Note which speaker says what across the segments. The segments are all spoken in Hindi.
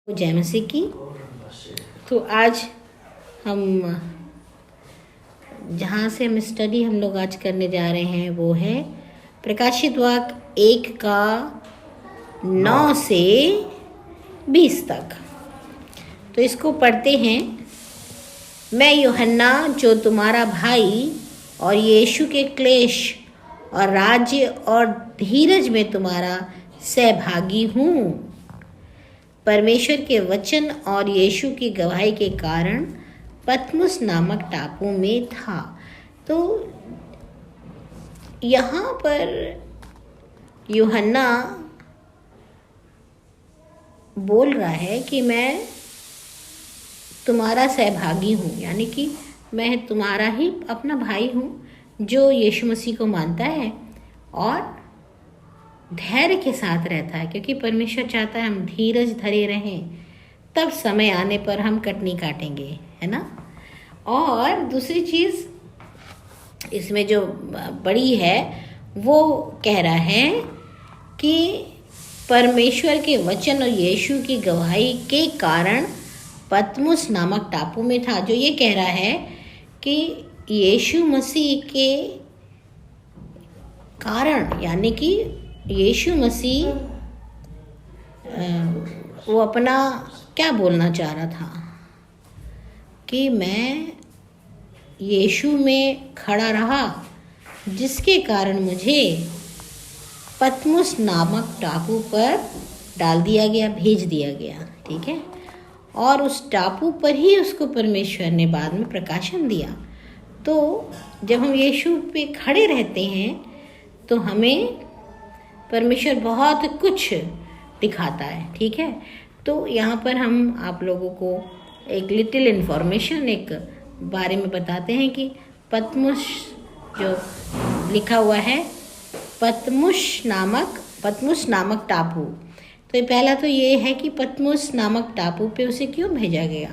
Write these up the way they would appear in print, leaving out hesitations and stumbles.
Speaker 1: जय मसीह की। तो आज हम जहाँ से हम स्टडी हम लोग आज करने जा रहे हैं वो है प्रकाशित वाक्य 1 का 9 से 20 तक। तो इसको पढ़ते हैं। मैं यूहन्ना जो तुम्हारा भाई और यीशु के क्लेश और राज्य और धीरज में तुम्हारा सहभागी हूँ, परमेश्वर के वचन और यीशु की गवाही के कारण पतमुस नामक टापू में था। तो यहाँ पर यूहन्ना बोल रहा है कि मैं तुम्हारा सहभागी हूँ, यानी कि मैं तुम्हारा ही अपना भाई हूँ जो यीशु मसीह को मानता है और धैर्य के साथ रहता है, क्योंकि परमेश्वर चाहता है हम धीरज धरे रहें, तब समय आने पर हम कटनी काटेंगे, है ना। और दूसरी चीज़ इसमें जो बड़ी है वो कह रहा है कि परमेश्वर के वचन और यीशु की गवाही के कारण पतमुस नामक टापू में था। जो ये कह रहा है कि यीशु मसीह के कारण, यानी कि यीशु मसीह वो अपना क्या बोलना चाह रहा था कि मैं यीशु में खड़ा रहा, जिसके कारण मुझे पतमुस नामक टापू पर डाल दिया गया, भेज दिया गया, ठीक है। और उस टापू पर ही उसको परमेश्वर ने बाद में प्रकाशन दिया। तो जब हम यीशु पे खड़े रहते हैं तो हमें परमेश्वर बहुत कुछ दिखाता है, ठीक है। तो यहाँ पर हम आप लोगों को एक लिटिल इन्फॉर्मेशन एक बारे में बताते हैं कि पतमुस जो लिखा हुआ है पतमुस नामक टापू। तो ये पहला तो ये है कि पतमुस नामक टापू पे उसे क्यों भेजा गया।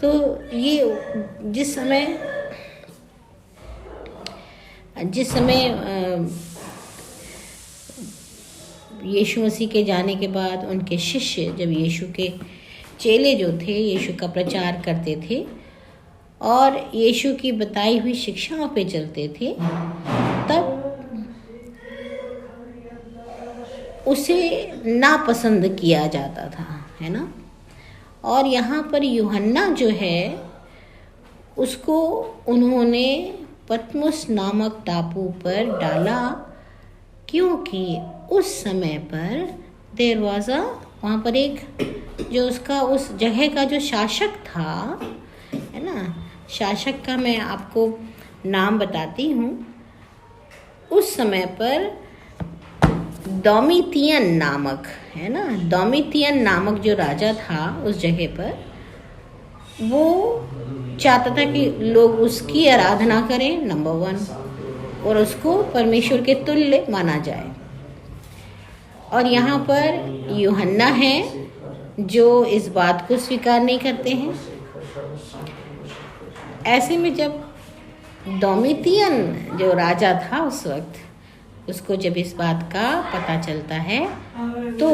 Speaker 1: तो ये जिस समय यीशु मसीह के जाने के बाद उनके शिष्य, जब यीशु के चेले जो थे यीशु का प्रचार करते थे और यीशु की बताई हुई शिक्षाओं पे चलते थे, तब उसे नापसंद किया जाता था, है ना। और यहाँ पर यूहन्ना जो है उसको उन्होंने पतमुस नामक टापू पर डाला, क्योंकि उस समय पर वहाँ पर एक जो उसका उस जगह का जो शासक था, है ना, शासक का मैं आपको नाम बताती हूँ। उस समय पर डोमिटियन नामक, है ना, डोमिटियन नामक जो राजा था उस जगह पर, वो चाहता था कि लोग उसकी आराधना करें, नंबर 1, और उसको परमेश्वर के तुल्य माना जाए। और यहाँ पर यूहन्ना है जो इस बात को स्वीकार नहीं करते हैं। ऐसे में जब डोमिटियन जो राजा था उस वक्त, उसको जब इस बात का पता चलता है तो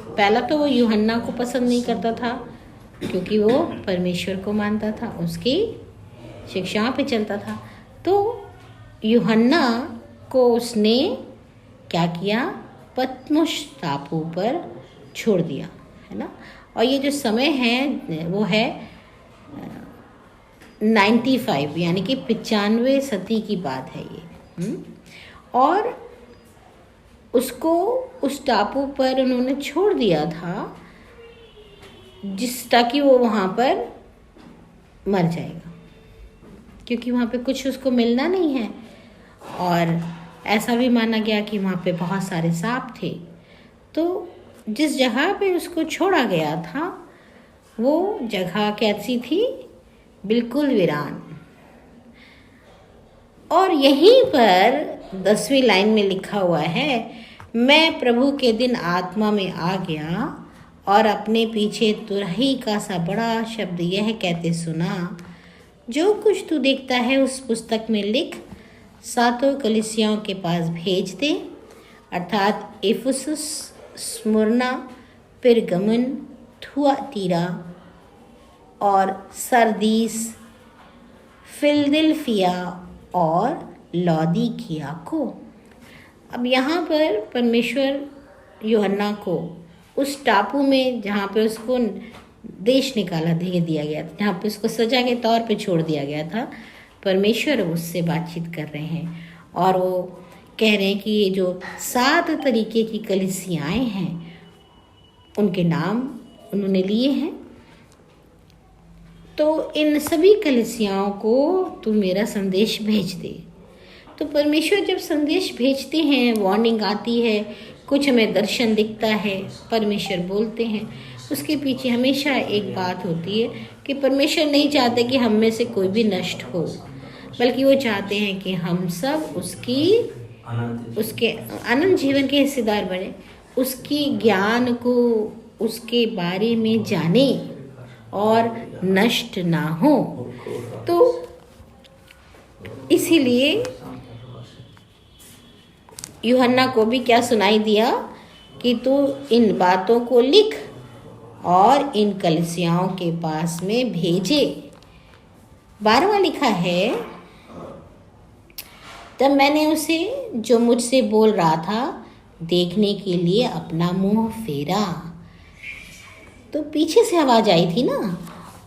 Speaker 1: पहला तो वो यूहन्ना को पसंद नहीं करता था, क्योंकि वो परमेश्वर को मानता था, उसकी शिक्षाओं पे चलता था। तो यूहन्ना को उसने क्या किया, पतमुस टापू पर छोड़ दिया, है ना। और ये जो समय है वो है 95, यानी कि 95 सदी की बात है ये। और उसको उस टापू पर उन्होंने छोड़ दिया था ताकि वो वहाँ पर मर जाएगा, क्योंकि वहाँ पे कुछ उसको मिलना नहीं है। और ऐसा भी माना गया कि वहाँ पे बहुत सारे सांप थे। तो जिस जगह पे उसको छोड़ा गया था वो जगह कैसी थी, बिल्कुल वीरान। और यहीं पर 10वीं लाइन में लिखा हुआ है, मैं प्रभु के दिन आत्मा में आ गया और अपने पीछे तुरही का सा बड़ा शब्द यह कहते सुना, जो कुछ तू देखता है उस पुस्तक में लिख, 7 कलीसियाओं के पास भेज दे, अर्थात इफुसुस, स्मुरना, पिरगमुन, थुआतीरा और सरदीस, फिलदिल्फिया और लौदीकिया को। अब यहाँ पर परमेश्वर यूहन्ना को उस टापू में, जहाँ पे उसको देश निकाला दिया गया था, जहाँ पे उसको सजा के तौर पे छोड़ दिया गया था, परमेश्वर उससे बातचीत कर रहे हैं और वो कह रहे हैं कि ये जो 7 तरीके की कलीसियाएं हैं उनके नाम उन्होंने लिए हैं, तो इन सभी कलीसियाओं को तू मेरा संदेश भेज दे। तो परमेश्वर जब संदेश भेजते हैं, वार्निंग आती है, कुछ हमें दर्शन दिखता है, परमेश्वर बोलते हैं, उसके पीछे हमेशा एक बात होती है कि परमेश्वर नहीं चाहते कि हम में से कोई भी नष्ट हो, बल्कि वो चाहते हैं कि हम सब उसके अनंत जीवन के हिस्सेदार बने, उसकी ज्ञान को, उसके बारे में जाने और नष्ट ना हो। तो इसीलिए यूहन्ना को भी क्या सुनाई दिया कि तू इन बातों को लिख और इन कलीसियाओं के पास में भेजे। 12वां लिखा है, तब मैंने उसे जो मुझसे बोल रहा था देखने के लिए अपना मुंह फेरा। तो पीछे से आवाज आई थी ना,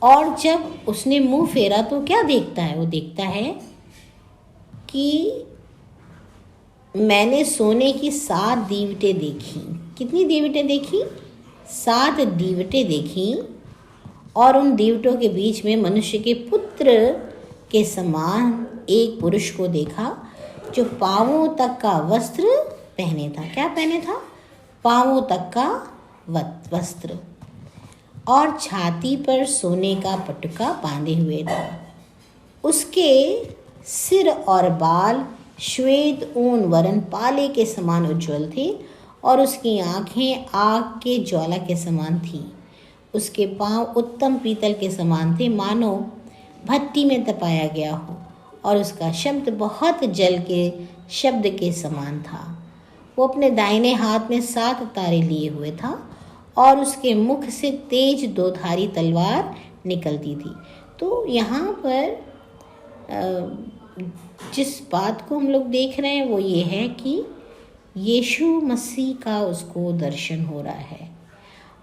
Speaker 1: और जब उसने मुंह फेरा तो क्या देखता है? वो देखता है कि मैंने सोने की 7 दीवटें देखी। कितनी दीवटें देखी? 7 दीवटें देखी, और उन दीवटों के बीच में मनुष्य के पुत्र के समान एक पुरुष को देखा जो पांवों तक का वस्त्र पहने था। क्या पहने था? पांवों तक का वस्त्र, और छाती पर सोने का पटुका बांधे हुए था। उसके सिर और बाल श्वेत ऊन वरन पाले के समान उज्ज्वल थे, और उसकी आंखें आग के ज्वाला के समान थीं। उसके पांव उत्तम पीतल के समान थे, मानो भट्टी में तपाया गया हो, और उसका शब्द बहुत जल के शब्द के समान था। वो अपने दाहिने हाथ में 7 तारे लिए हुए था, और उसके मुख से तेज 2धारी तलवार निकलती थी। तो यहाँ पर जिस बात को हम लोग देख रहे हैं वो ये है कि यीशु मसीह का उसको दर्शन हो रहा है,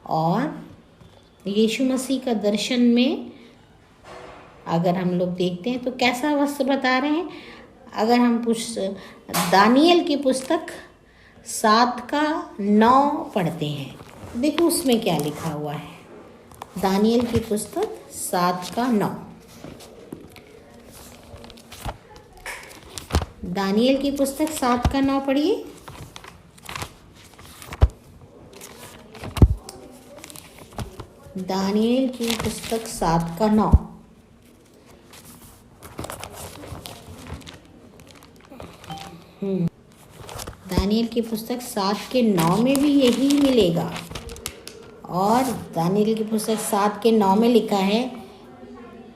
Speaker 1: और यीशु मसीह का दर्शन में अगर हम लोग देखते हैं तो कैसा वस्त्र बता रहे हैं। अगर हम दानियल की पुस्तक 7:9 पढ़ते हैं, देखो उसमें क्या लिखा हुआ है। दानियल की पुस्तक 7:9। दानियल की पुस्तक 7:9 पढ़िए। दानियल की पुस्तक 7:9। दानियल की पुस्तक 7:9 में भी यही मिलेगा, और दानियल की पुस्तक 7:9 में लिखा है,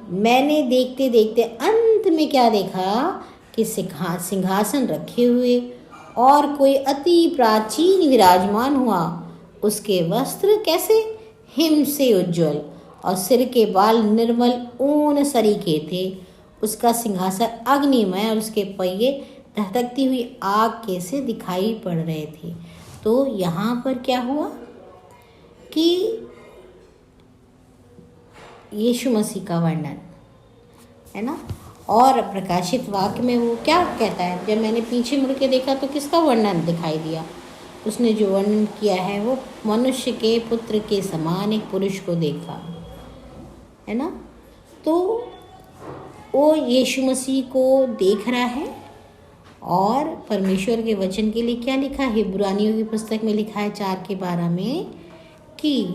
Speaker 1: मैंने देखते देखते अंत में क्या देखा कि सिंहासन रखे हुए और कोई अति प्राचीन विराजमान हुआ। उसके वस्त्र कैसे? हिम से उज्ज्वल, और सिर के बाल निर्मल ऊन सरीखे थे। उसका सिंहासन अग्निमय, और उसके पहिए धधकती हुई आग के से दिखाई पड़ रहे थे। तो यहाँ पर क्या हुआ कि यीशु मसीह का वर्णन है ना, और प्रकाशित वाक्य में वो क्या कहता है, जब मैंने पीछे मुड़ के देखा तो किसका वर्णन दिखाई दिया? उसने जो वर्णन किया है वो मनुष्य के पुत्र के समान एक पुरुष को देखा, है ना। तो वो यीशु मसीह को देख रहा है, और परमेश्वर के वचन के लिए क्या लिखा है? इब्रानियों की पुस्तक में लिखा है 4:12 में कि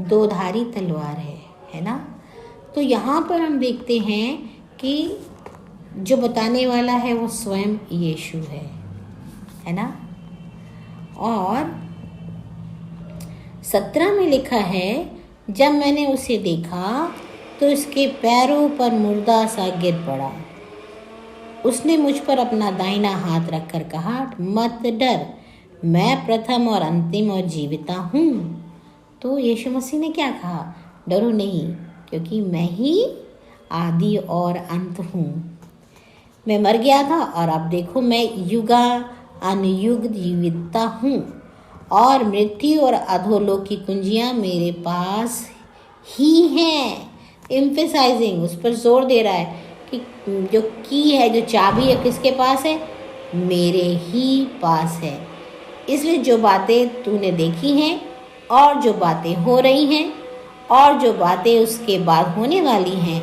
Speaker 1: 2धारी तलवार है ना। तो यहाँ पर हम देखते हैं कि जो बताने वाला है वो स्वयं यीशु है ना। और 17 में लिखा है, जब मैंने उसे देखा तो उसके पैरों पर मुर्दा सा गिर पड़ा। उसने मुझ पर अपना दाहिना हाथ रखकर कहा, मत डर, मैं प्रथम और अंतिम और जीविता हूँ। तो यीशु मसीह ने क्या कहा, डरो नहीं, क्योंकि मैं ही आदि और अंत हूँ। मैं मर गया था और अब देखो मैं युगा अनुयुग जीविता हूँ, और मृत्यु और अधोलोक की कुंजियाँ मेरे पास ही हैं। एम्फेसाइजिंग, उस पर जोर दे रहा है कि जो की है, जो चाबी है, किसके पास है, मेरे ही पास है। इसलिए जो बातें तूने देखी हैं और जो बातें हो रही हैं और जो बातें उसके बाद होने वाली हैं,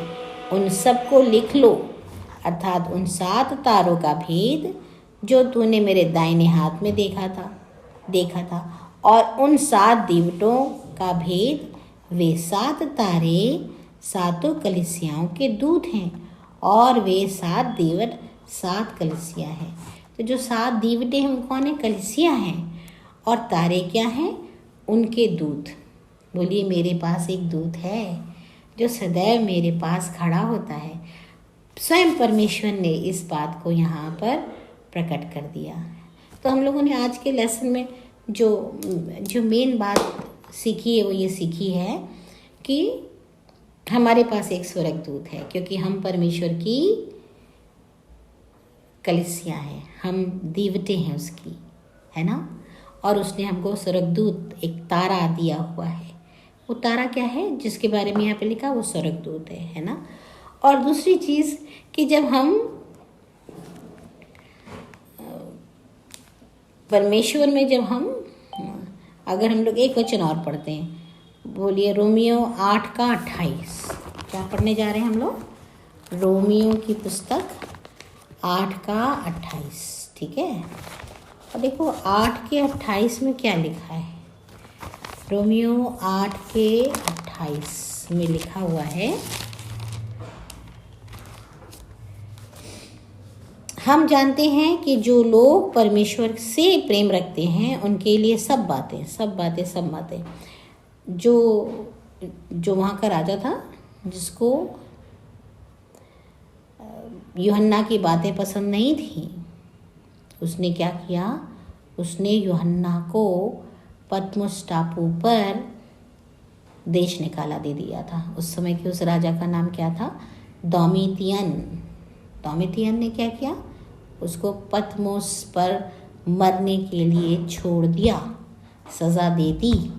Speaker 1: उन सबको लिख लो, अर्थात उन 7 तारों का भेद जो तूने मेरे दाहिने हाथ में देखा था, और उन 7 दीवटों का भेद। वे 7 तारे 7 कलीसियाओं के दूत हैं, और वे 7 दीवट 7 कलीसिया हैं। तो जो 7 दीवटें हैं वो कौन है, कलीसिया हैं, और तारे क्या हैं, उनके दूत। बोलिए, मेरे पास एक दूत है जो सदैव मेरे पास खड़ा होता है। स्वयं परमेश्वर ने इस बात को यहाँ पर प्रकट कर दिया। तो हम लोगों ने आज के लेसन में जो मेन बात सीखी है वो ये सीखी है कि हमारे पास एक स्वर्गदूत है, क्योंकि हम परमेश्वर की कलीसिया हैं, हम दीवटें हैं उसकी, है ना। और उसने हमको स्वर्गदूत एक तारा दिया हुआ है। वो तारा क्या है जिसके बारे में यहाँ पे लिखा, वो स्वर्गदूत है ना। और दूसरी चीज़ कि जब हम परमेश्वर में अगर हम लोग एक वचन और पढ़ते हैं, बोलिए रोमियो 8:28। क्या पढ़ने जा रहे हैं हम लोग, रोमियो की पुस्तक 8:28, ठीक है। और देखो 8:28 में क्या लिखा है, रोमियो 8:28 में लिखा हुआ है, हम जानते हैं कि जो लोग परमेश्वर से प्रेम रखते हैं उनके लिए सब बातें जो वहाँ का राजा था, जिसको यूहन्ना की बातें पसंद नहीं थी, उसने क्या किया, उसने यूहन्ना को पतमुस टापू पर देश निकाला दे दिया था। उस समय के उस राजा का नाम क्या था, डोमिटियन ने क्या किया, उसको पतमुस पर मरने के लिए छोड़ दिया, सज़ा दे दी।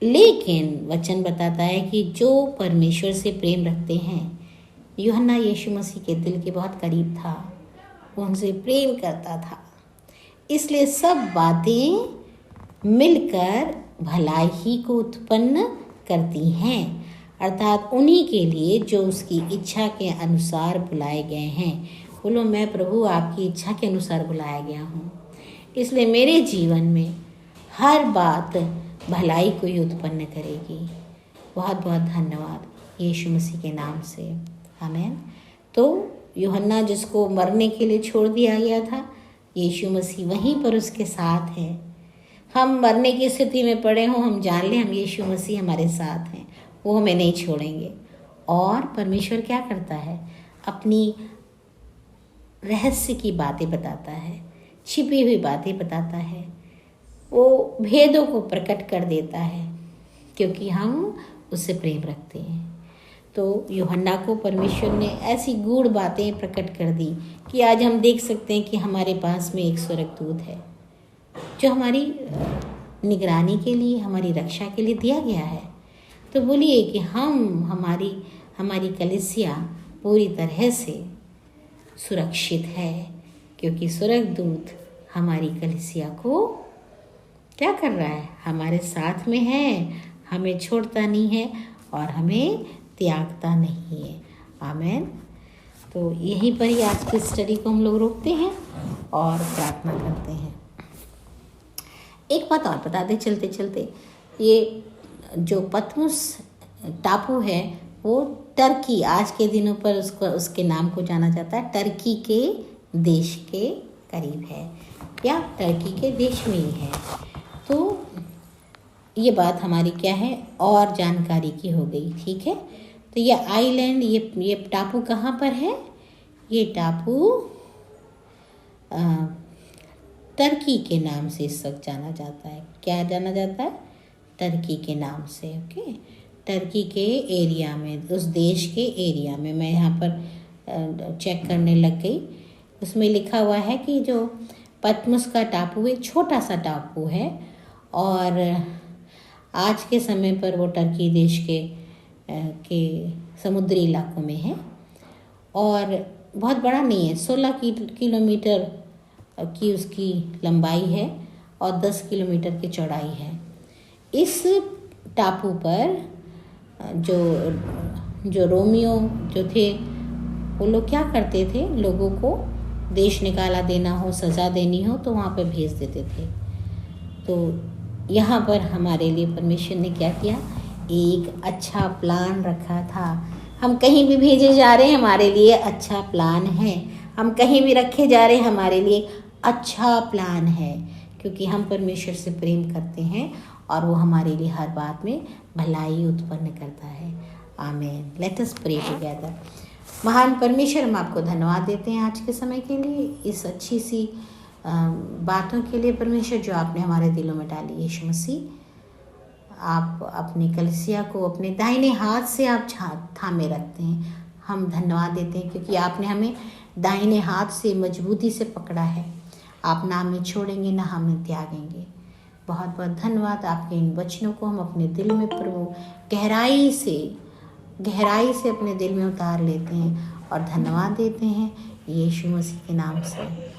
Speaker 1: लेकिन वचन बताता है कि जो परमेश्वर से प्रेम रखते हैं, यूहन्ना यीशु मसीह के दिल के बहुत करीब था, वो उनसे प्रेम करता था, इसलिए सब बातें मिलकर भलाई ही को उत्पन्न करती हैं, अर्थात उन्हीं के लिए जो उसकी इच्छा के अनुसार बुलाए गए हैं। बोलो, मैं प्रभु आपकी इच्छा के अनुसार बुलाया गया हूँ, इसलिए मेरे जीवन में हर बात भलाई को ही उत्पन्न करेगी। बहुत बहुत धन्यवाद यीशु मसीह के नाम से, आमीन। तो यूहन्ना जिसको मरने के लिए छोड़ दिया गया था, यीशु मसीह वहीं पर उसके साथ है। हम मरने की स्थिति में पड़े हों, हम जान लें हम यीशु मसीह हमारे साथ हैं, वो हमें नहीं छोड़ेंगे। और परमेश्वर क्या करता है, अपनी रहस्य की बातें बताता है, छिपी हुई बातें बताता है, वो भेदों को प्रकट कर देता है, क्योंकि हम उससे प्रेम रखते हैं। तो यूहन्ना को परमेश्वर ने ऐसी गूढ़ बातें प्रकट कर दी कि आज हम देख सकते हैं कि हमारे पास में एक स्वर्गदूत है जो हमारी निगरानी के लिए, हमारी रक्षा के लिए दिया गया है। तो बोलिए कि हमारी कलीसिया पूरी तरह से सुरक्षित है, क्योंकि स्वर्गदूत हमारी कलीसिया को क्या कर रहा है, हमारे साथ में है, हमें छोड़ता नहीं है और हमें त्यागता नहीं है, आमीन। तो यहीं पर ही आज की स्टडी को हम लोग रोकते हैं और प्रार्थना करते हैं। एक बात और बता दें चलते चलते, ये जो पतमुस टापू है वो टर्की, आज के दिनों पर उसके नाम को जाना जाता है, टर्की के देश के करीब है या टर्की के देश में ही है। तो ये बात हमारी क्या है, और जानकारी की हो गई, ठीक है। तो ये आइलैंड, ये टापू कहाँ पर है, ये टापू टर्की के नाम से इस वक्त जाना जाता है। क्या जाना जाता है, टर्की के नाम से। ओके, टर्की के एरिया में, उस देश के एरिया में, मैं यहाँ पर चेक करने लग गई। उसमें लिखा हुआ है कि जो पतमस का टापू एक छोटा सा टापू है और आज के समय पर वो टर्की देश के समुद्री इलाकों में है और बहुत बड़ा नहीं है। 16 किलोमीटर की उसकी लंबाई है और 10 किलोमीटर की चौड़ाई है। इस टापू पर जो रोमियो जो थे, वो लोग क्या करते थे, लोगों को देश निकाला देना हो, सज़ा देनी हो तो वहाँ पर भेज देते थे। तो यहाँ पर हमारे लिए परमेश्वर ने क्या किया, एक अच्छा प्लान रखा था। हम कहीं भी भेजे जा रहे हैं, हमारे लिए अच्छा प्लान है। हम कहीं भी रखे जा रहे हैं, हमारे लिए अच्छा प्लान है, क्योंकि हम परमेश्वर से प्रेम करते हैं और वो हमारे लिए हर बात में भलाई उत्पन्न करता है। आमीन। Let us pray together. महान परमेश्वर, हम आपको धन्यवाद देते हैं आज के समय के लिए, इस अच्छी सी बातों के लिए परमेश्वर जो आपने हमारे दिलों में डाली। यीशु मसीह, आप अपनी कलीसिया को अपने दाहिने हाथ से आप थामे रखते हैं। हम धन्यवाद देते हैं क्योंकि आपने हमें दाहिने हाथ से मजबूती से पकड़ा है। आप ना हमें छोड़ेंगे, ना हमें त्यागेंगे। बहुत बहुत धन्यवाद। आपके इन वचनों को हम अपने दिल में प्रभु गहराई से अपने दिल में उतार लेते हैं और धन्यवाद देते हैं यीशु मसीह के नाम से।